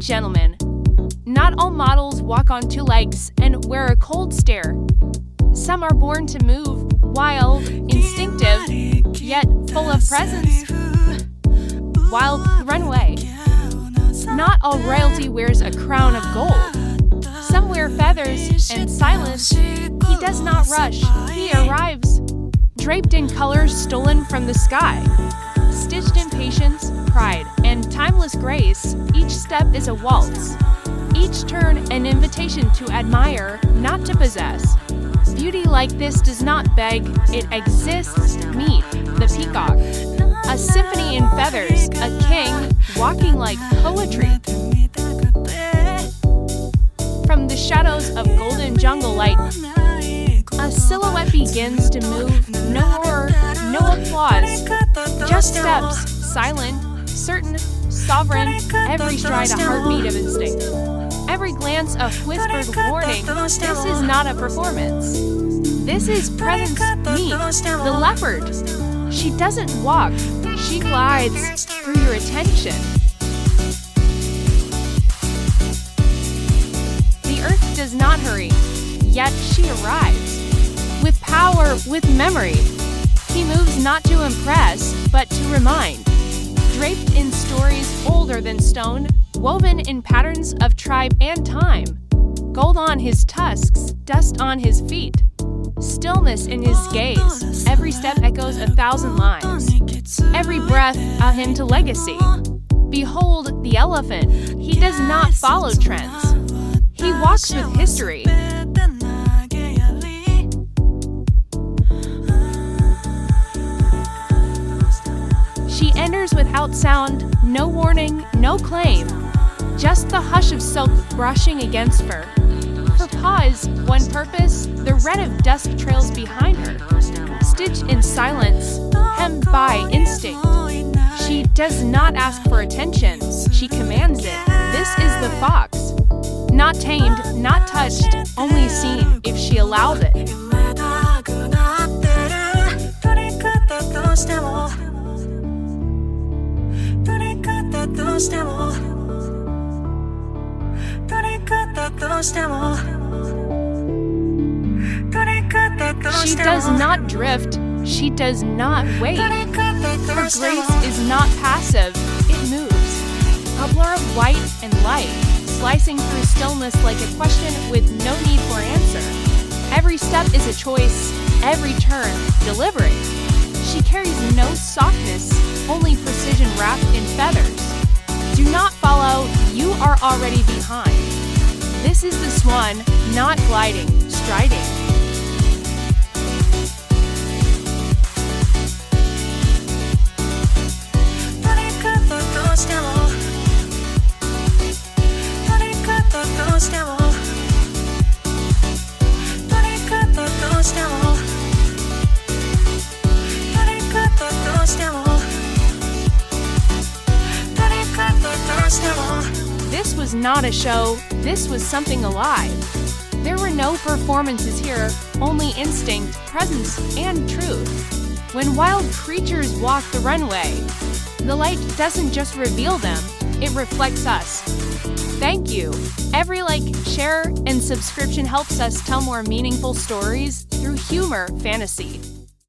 and gentlemen, not all models walk on two legs and wear a cold stare. Some are born to move, wild, instinctive, yet full of presence. Wild Runway. Not all royalty wears a crown of gold. Some wear feathers and silence. He does not rush, he arrives. Draped in colors stolen from the sky. Stitched in patience, pride, and timeless grace, each step is a waltz. Each turn an invitation to admire, not to possess. Beauty like this does not beg, it exists. Meet the peacock. A symphony in feathers, a king walking like poetry. From the shadows of golden jungle light, a silhouette begins to move, no roar, no applause. Just steps, silent, certain, sovereign, every stride a heartbeat of instinct. Every glance a whispered warning, this is not a performance. This is presence. Meet the leopard. She doesn't walk, she glides through your attention. The earth does not hurry, yet she arrives. With power, with memory. He moves not to impress, but to remind. Draped in stories older than stone, woven in patterns of tribe and time. Gold on his tusks, dust on his feet. Stillness in his gaze, every step echoes 1,000 lines. Every breath a hymn to legacy. Behold the elephant, he does not follow trends. He walks with history. She enters without sound, no warning, no claim. Just the hush of silk brushing against fur. Her pause, one purpose, the red of dusk trails behind her. Stitched in silence, hemmed by instinct. She does not ask for attention, she commands it. This is the fox. Not tamed, not touched, only seen if she allows it. She does not drift, she does not wait. Her grace is not passive, it moves. A blur of white and light, slicing through stillness like a question with no need for answer. Every step is a choice, every turn, deliberate. She carries no softness, only precision wrapped in feathers. Do not follow, you are already behind. This is the swan, not gliding, striding. This was not a show, this was something alive. There were no performances here, only instinct, presence, and truth. When wild creatures walk the runway, the light doesn't just reveal them, it reflects us. Thank you. Every like, share, and subscription helps us tell more meaningful stories through humor, fantasy.